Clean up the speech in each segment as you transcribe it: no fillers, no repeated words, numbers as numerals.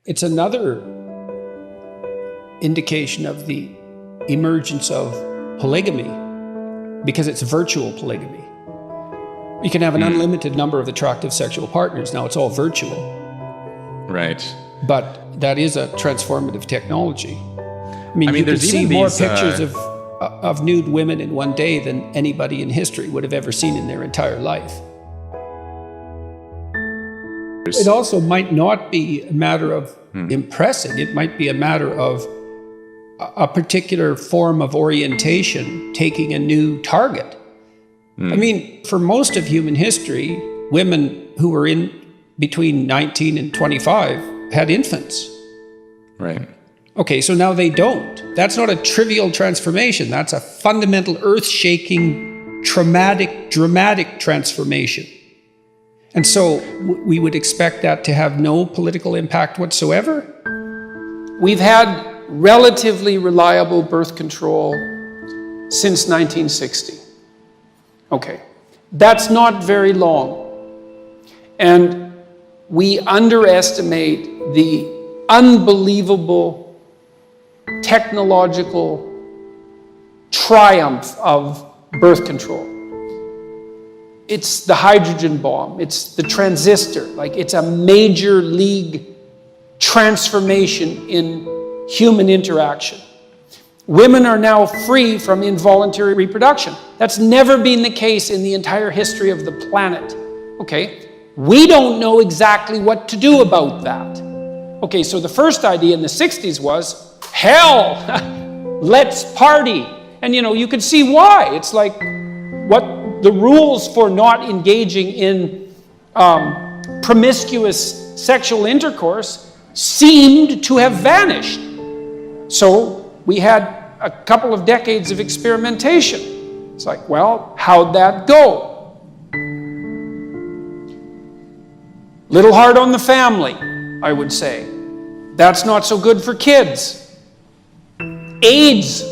It's another indication of the emergence of polygamy, because it's virtual polygamy. You can have an unlimited number of attractive sexual partners. Now it's all virtual. Right. But that is a transformative technology. I mean you can see more pictures of nude women in one day than anybody in history would have ever seen in their entire life. It also might not be a matter of impressing. It might be a matter of a particular form of orientation taking a new target. I mean, for most of human history, women who were in between 19 and 25 had infants. Right. Okay, so now they don't. That's not a trivial transformation. That's a fundamental, earth-shaking, traumatic, dramatic transformation. And so we would expect that to have no political impact whatsoever. We've had relatively reliable birth control since 1960. Okay, that's not very long. And we underestimate the unbelievable technological triumph of birth control. It's the hydrogen bomb, it's the transistor, like it's a major league transformation in human interaction. Women are now free from involuntary reproduction. That's never been the case in the entire history of the planet. Okay, we don't know exactly what to do about that. Okay, so the first idea in the 60s was, hell, let's party. And you could see why. It's like what the rules for not engaging in promiscuous sexual intercourse seemed to have vanished. So we had a couple of decades of experimentation. It's like, well, how'd that go? Little hard on the family, I would say. That's not so good for kids. AIDS,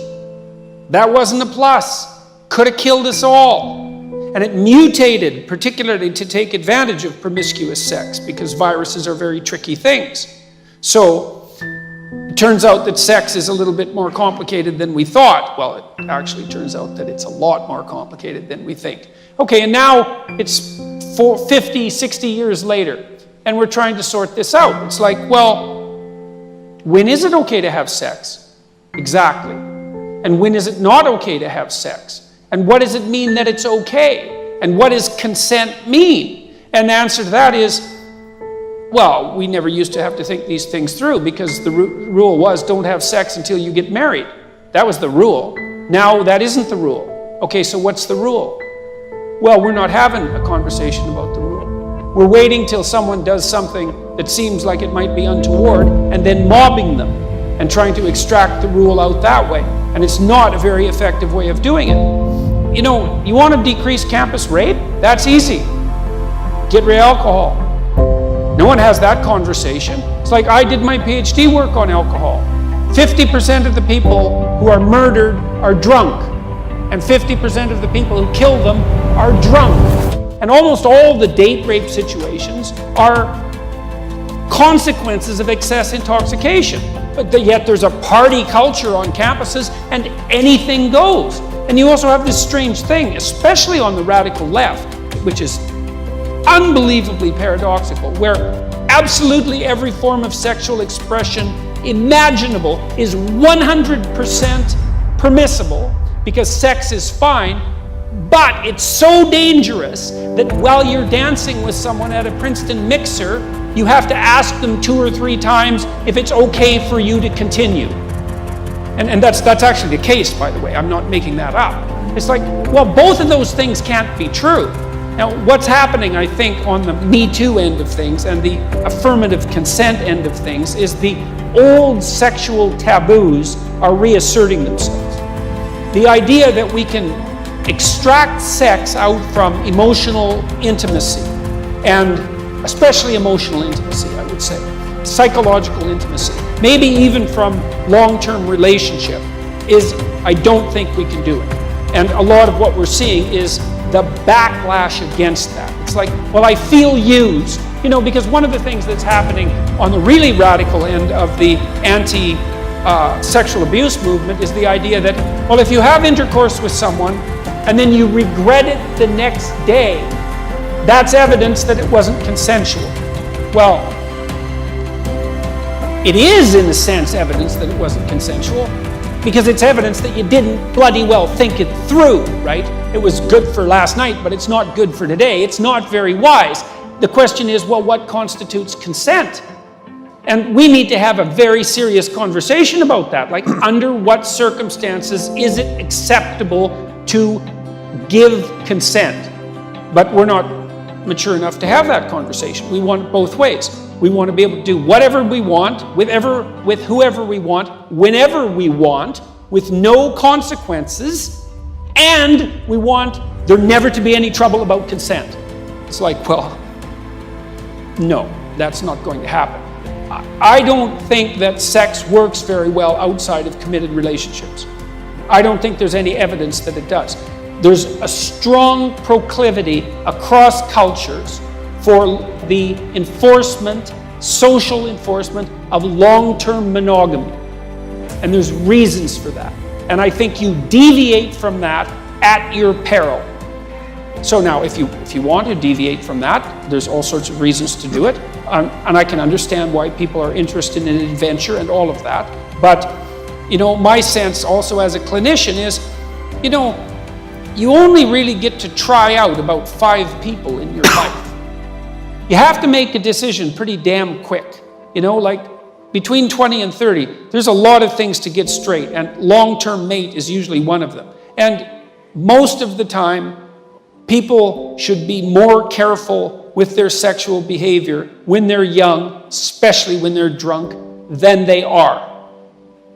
that wasn't a plus. Could have killed us all. And it mutated, particularly to take advantage of promiscuous sex, because viruses are very tricky things. So it turns out that sex is a little bit more complicated than we thought. Well, it actually turns out that it's a lot more complicated than we think. Okay, and now it's 50, 60 years later, and we're trying to sort this out. It's like, well, when is it okay to have sex? Exactly. And when is it not okay to have sex? And what does it mean that it's okay? And what does consent mean? And the answer to that is, well, we never used to have to think these things through, because the rule was don't have sex until you get married. That was the rule. Now that isn't the rule. Okay, so what's the rule? Well, we're not having a conversation about the rule. We're waiting till someone does something that seems like it might be untoward and then mobbing them and trying to extract the rule out that way. And it's not a very effective way of doing it. You want to decrease campus rape? That's easy. Get rid of alcohol. No one has that conversation. It's like I did my PhD work on alcohol. 50% of the people who are murdered are drunk, and 50% of the people who kill them are drunk. And almost all the date rape situations are consequences of excess intoxication. But yet there's a party culture on campuses, and anything goes. And you also have this strange thing, especially on the radical left, which is unbelievably paradoxical, where absolutely every form of sexual expression imaginable is 100% permissible because sex is fine, but it's so dangerous that while you're dancing with someone at a Princeton mixer, you have to ask them 2 or 3 times if it's okay for you to continue. And that's actually the case, by the way. I'm not making that up. It's like, well, both of those things can't be true. Now, what's happening, I think, on the Me Too end of things and the affirmative consent end of things is the old sexual taboos are reasserting themselves. The idea that we can extract sex out from emotional intimacy, and especially emotional intimacy, I would say, psychological intimacy, maybe even from long-term relationship, I don't think we can do it. And a lot of what we're seeing is the backlash against that. It's like, well, I feel used. Because one of the things that's happening on the really radical end of the anti-sexual abuse movement is the idea that, well, if you have intercourse with someone and then you regret it the next day, that's evidence that it wasn't consensual. Well, it is, in a sense, evidence that it wasn't consensual, because it's evidence that you didn't bloody well think it through, right? It was good for last night, but it's not good for today. It's not very wise. The question is, well, what constitutes consent? And we need to have a very serious conversation about that. Like, under what circumstances is it acceptable to give consent? But we're not mature enough to have that conversation. We want it both ways. We want to be able to do whatever we want, with whoever we want, whenever we want, with no consequences, and we want there never to be any trouble about consent. It's like, well, no, that's not going to happen. I don't think that sex works very well outside of committed relationships. I don't think there's any evidence that it does. There's a strong proclivity across cultures for the enforcement, social enforcement of long-term monogamy. And there's reasons for that. And I think you deviate from that at your peril. So now, if you want to deviate from that, there's all sorts of reasons to do it. And I can understand why people are interested in adventure and all of that. But, my sense also as a clinician is, you only really get to try out about 5 people in your life. You have to make a decision pretty damn quick. Like between 20 and 30, there's a lot of things to get straight, and long-term mate is usually one of them. And most of the time, people should be more careful with their sexual behavior when they're young, especially when they're drunk, than they are.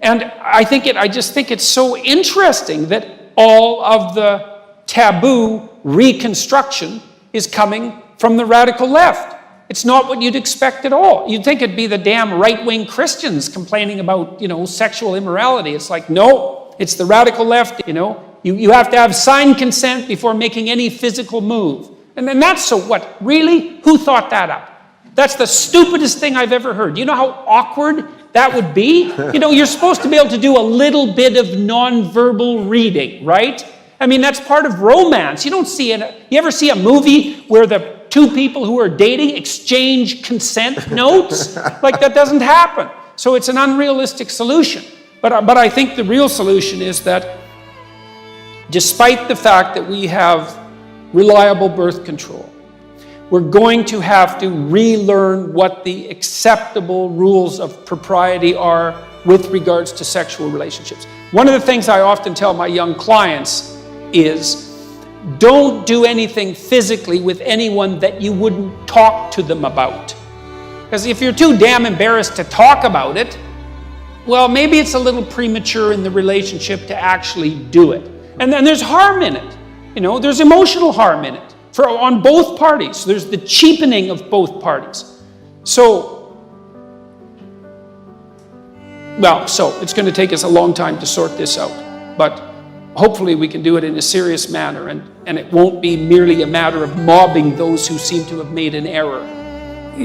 And I just think it's so interesting that all of the taboo reconstruction is coming from the radical left. It's not what you'd expect at all. You'd think it'd be the damn right-wing Christians complaining about, sexual immorality. It's like, no, it's the radical left, You have to have signed consent before making any physical move. And then that's so what? Really? Who thought that up? That's the stupidest thing I've ever heard. You know how awkward that would be? You're supposed to be able to do a little bit of nonverbal reading, right? I mean, that's part of romance. You ever see a movie where the 2 people who are dating exchange consent notes? Like, that doesn't happen. So it's an unrealistic solution. But I think the real solution is that despite the fact that we have reliable birth control, we're going to have to relearn what the acceptable rules of propriety are with regards to sexual relationships. One of the things I often tell my young clients is, don't do anything physically with anyone that you wouldn't talk to them about. Because if you're too damn embarrassed to talk about it, well, maybe it's a little premature in the relationship to actually do it. And then there's harm in it. There's emotional harm in it on both parties. There's the cheapening of both parties. So it's going to take us a long time to sort this out. But hopefully we can do it in a serious manner, and it won't be merely a matter of mobbing those who seem to have made an error.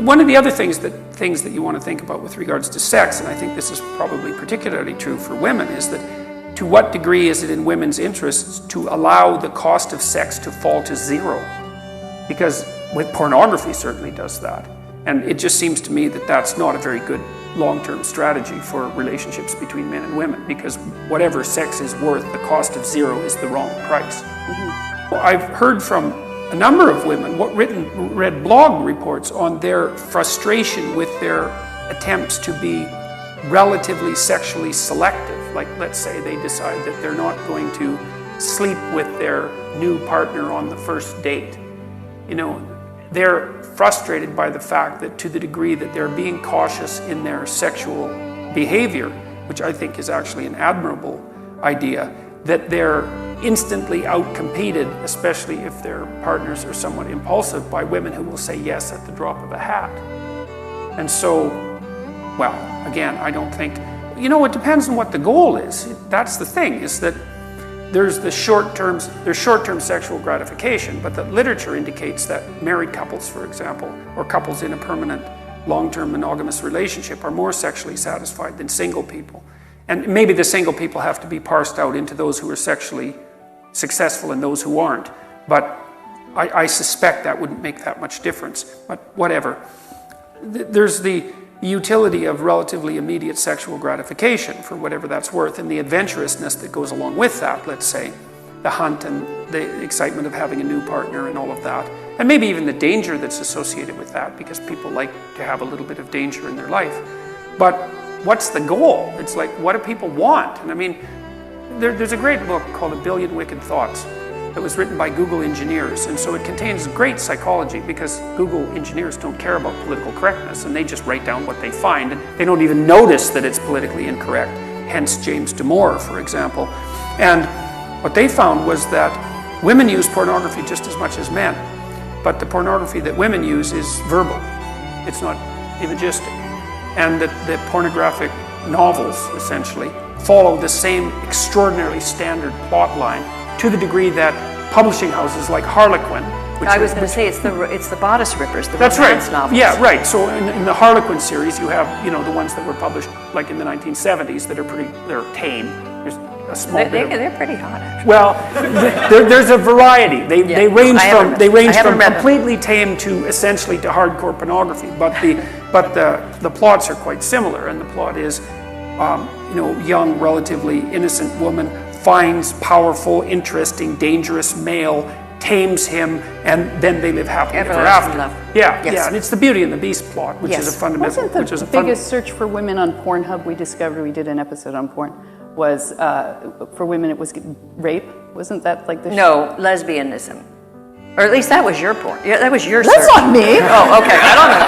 One of the other things that you want to think about with regards to sex, and I think this is probably particularly true for women, is that to what degree is it in women's interests to allow the cost of sex to fall to 0? Because with pornography certainly does that. And it just seems to me that that's not a very good long-term strategy for relationships between men and women, because whatever sex is worth, the cost of 0 is the wrong price. I've heard from a number of women read blog reports on their frustration with their attempts to be relatively sexually selective. Like, let's say they decide that they're not going to sleep with their new partner on the first date. They're frustrated by the fact that to the degree that they're being cautious in their sexual behavior, which I think is actually an admirable idea, that they're instantly outcompeted, especially if their partners are somewhat impulsive, by women who will say yes at the drop of a hat. And so, well, again, I don't think, it depends on what the goal is. That's the thing, is that there's short-term sexual gratification, but the literature indicates that married couples, for example, or couples in a permanent long-term monogamous relationship are more sexually satisfied than single people. And maybe the single people have to be parsed out into those who are sexually successful and those who aren't. But I suspect that wouldn't make that much difference, but whatever. There's the utility of relatively immediate sexual gratification, for whatever that's worth, and the adventurousness that goes along with that, let's say, the hunt and the excitement of having a new partner and all of that. And maybe even the danger that's associated with that, because people like to have a little bit of danger in their life. But what's the goal? It's like, what do people want? And I mean, there's a great book called A Billion Wicked Thoughts that was written by Google engineers, and so it contains great psychology, because Google engineers don't care about political correctness, and they just write down what they find, and they don't even notice that it's politically incorrect, hence James Damore, for example. And what they found was that women use pornography just as much as men, but the pornography that women use is verbal, it's not imagistic, and that the pornographic novels, essentially, follow the same extraordinarily standard plot line, to the degree that publishing houses like Harlequin, which I was going to say it's the bodice rippers, the that's romance right. novels. Yeah, right. So in the Harlequin series, you have the ones that were published like in the 1970s that are they're tame. There's a small bit. They're pretty hot, actually. Well, there's a variety. They range from completely tame to essentially to hardcore pornography. But the plots are quite similar, and the plot is young, relatively innocent woman finds powerful, interesting, dangerous male, tames him, and then they live happily ever after. Love. Yeah, yes. yeah, and it's the Beauty and the Beast plot, which is a fundamental. Wasn't the biggest search for women on Pornhub we discovered? We did an episode on porn. Was for women it was rape? Wasn't that like the? No, lesbianism. Or at least that was your porn. Yeah, that was your That's search. not me. Oh, okay. I don't know.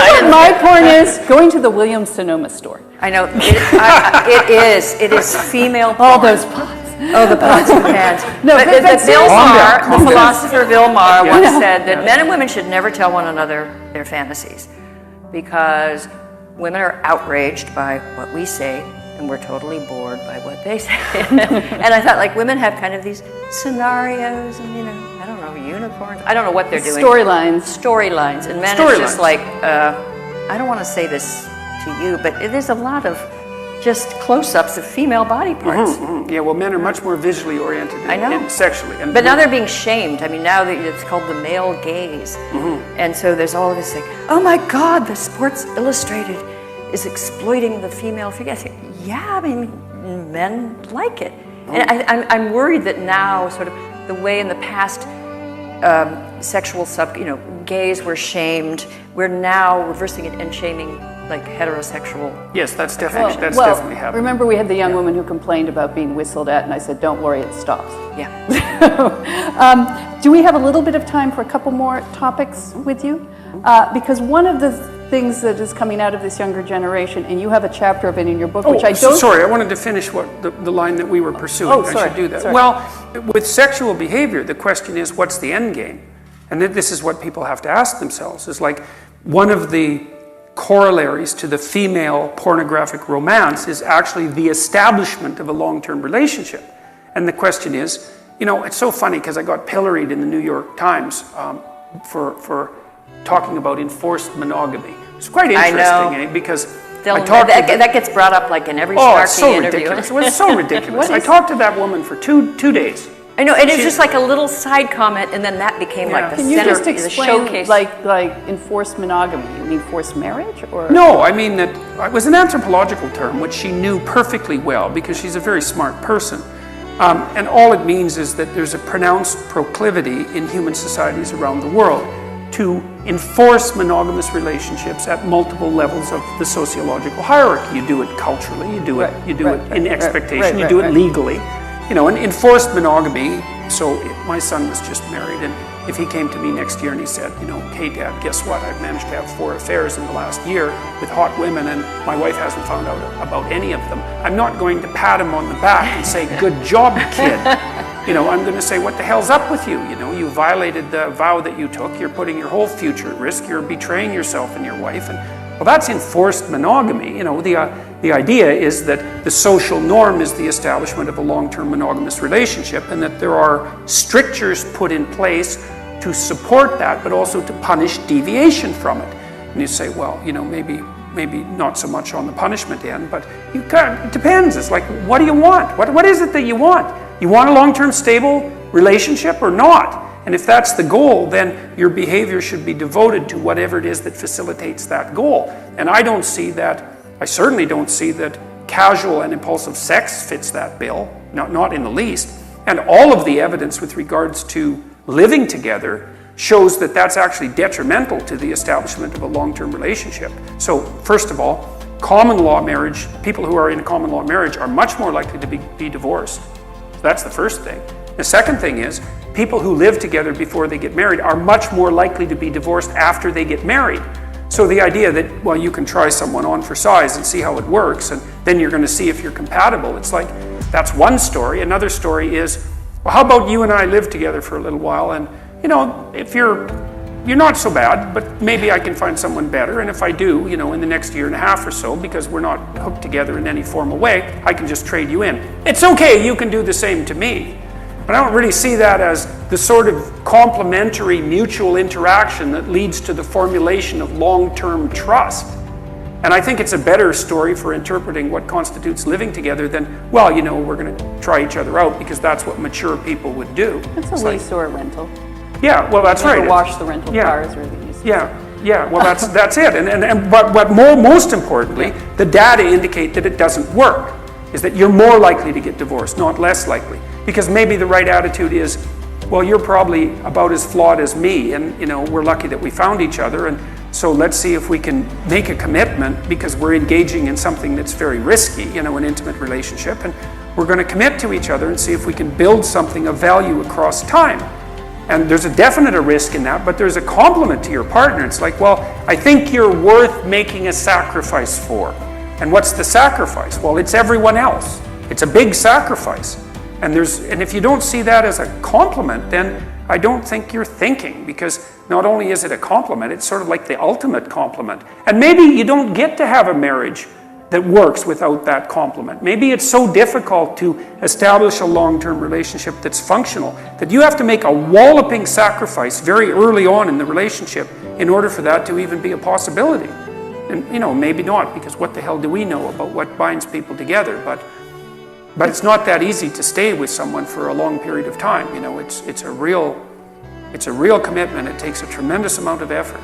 You know what my porn is? Going to the Williams-Sonoma store. I know. It is female porn. All those pots. Oh, the pots and pans. No, but Bill Maher, calm the down. philosopher Bill Maher, once said that men and women should never tell one another their fantasies, because women are outraged by what we say, and we're totally bored by what they say. And I thought, like, women have kind of these scenarios, and I don't know, unicorns. I don't know what they're doing. Storylines, and men is just like, I don't want to say this to you, but it is a lot of just close-ups of female body parts. Yeah, well, men are much more visually oriented and sexually. But now they're being shamed. I mean, now it's called the male gaze. And so there's all this like, oh my God, the Sports Illustrated is exploiting the female figure. I think, yeah, I mean, men like it. And I'm worried that now, sort of the way in the past sexual gays were shamed, we're now reversing it and shaming like heterosexual. Yes, that's definitely definitely happening. Remember, we had the young woman who complained about being whistled at, and I said, "Don't worry, it stops." Yeah. Do we have a little bit of time for a couple more topics with you? Because one of the things that is coming out of this younger generation, and you have a chapter of it in your book, which I don't. Sorry, I wanted to finish the line that we were pursuing. Oh, sorry. I should do that. Sorry. Well, with sexual behavior, the question is, what's the end game? And this is what people have to ask themselves. Is like one of the corollaries to the female pornographic romance is actually the establishment of a long-term relationship. And the question is, it's so funny because I got pilloried in the New York Times for talking about enforced monogamy. It's quite interesting, because that gets brought up like in every snarky interview. Ridiculous. It was so ridiculous. I talked to that woman for two days. I know, and it's just like a little side comment, and then that became like the Can you center, just the explain, showcase. like enforced monogamy? You mean forced marriage, or? No, I mean that it was an anthropological term which she knew perfectly well because she's a very smart person. And all it means is that there's a pronounced proclivity in human societies around the world to enforce monogamous relationships at multiple levels of the sociological hierarchy. You do it culturally, you do it in expectation, you do it legally. And enforced monogamy, so my son was just married, and if he came to me next year and he said, hey Dad, guess what, I've managed to have 4 affairs in the last year with hot women and my wife hasn't found out about any of them, I'm not going to pat him on the back and say, good job, kid. I'm going to say, what the hell's up with you? You violated the vow that you took, you're putting your whole future at risk, you're betraying yourself and your wife, and well, that's enforced monogamy. You know, the idea is that the social norm is the establishment of a long-term monogamous relationship, and that there are strictures put in place to support that, but also to punish deviation from it. And you say, well, you know, maybe not so much on the punishment end, but it depends. It's like, what do you want? What is it that you want? You want a long-term stable relationship or not? And if that's the goal, then your behavior should be devoted to whatever it is that facilitates that goal. And I certainly don't see that casual and impulsive sex fits that bill, not in the least. And all of the evidence with regards to living together shows that that's actually detrimental to the establishment of a long-term relationship. So, first of all, common law marriage, people who are in a common law marriage are much more likely to be divorced. So that's the first thing. The second thing is, people who live together before they get married are much more likely to be divorced after they get married. So the idea that, well, you can try someone on for size and see how it works, and then you're going to see if you're compatible. It's like, that's one story. Another story is, well, how about you and I live together for a little while, and you know, if you're not so bad, but maybe I can find someone better. And if I do, you know, in the next year and a half or so, because we're not hooked together in any formal way, I can just trade you in. It's okay, you can do the same to me. But I don't really see that as the sort of complementary mutual interaction that leads to the formulation of long-term trust. And I think it's a better story for interpreting what constitutes living together than, well, you know, we're going to try each other out because that's what mature people would do. It's a lease or a rental. Yeah, well, that's right. Wash the rental cars or the leases. Yeah. Well, that's it. But most importantly, the data indicate that it doesn't work. Is that you're more likely to get divorced, not less likely, because maybe the right attitude is, well, you're probably about as flawed as me, and you know, we're lucky that we found each other, and so let's see if we can make a commitment because we're engaging in something that's very risky, you know, an intimate relationship, and we're going to commit to each other and see if we can build something of value across time. And there's a definite risk in that, but there's a complement to your partner. It's like, well, I think you're worth making a sacrifice for. And what's the sacrifice? Well, it's everyone else. It's a big sacrifice. And if you don't see that as a compliment, then I don't think you're thinking, because not only is it a compliment, it's sort of like the ultimate compliment. And maybe you don't get to have a marriage that works without that compliment. Maybe it's so difficult to establish a long-term relationship that's functional that you have to make a walloping sacrifice very early on in the relationship in order for that to even be a possibility. And you know, maybe not, because what the hell do we know about what binds people together? But it's not that easy to stay with someone for a long period of time. You know, it's a real commitment. It takes a tremendous amount of effort.